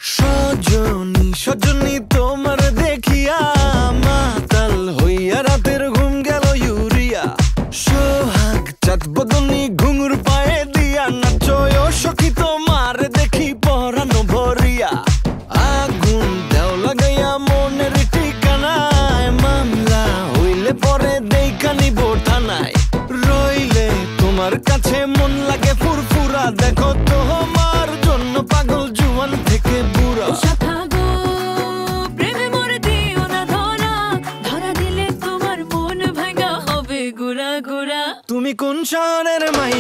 সজনী সজনী তোমার দেখিয়া মাতাল হইয়া রাতের ঘুম গেল ইউরিয়া। সোহাগ চাঁদ বদনী ঘুঙুর পায়ে দিয়া নাচয় সখী তোমার দেখি পরানো ভরিয়া। আগুন দেও লাগাইয়া মনের ঠিকানায়, মামলা হইলে পরে দেইখা নিব থানায়। রইলে তোমার কাছে মন লাগে ফুরফুরা, দেখো তোমার জন্য পাগল জুয়ান থেকে বুড়া। তুমি কোন শহরের মাই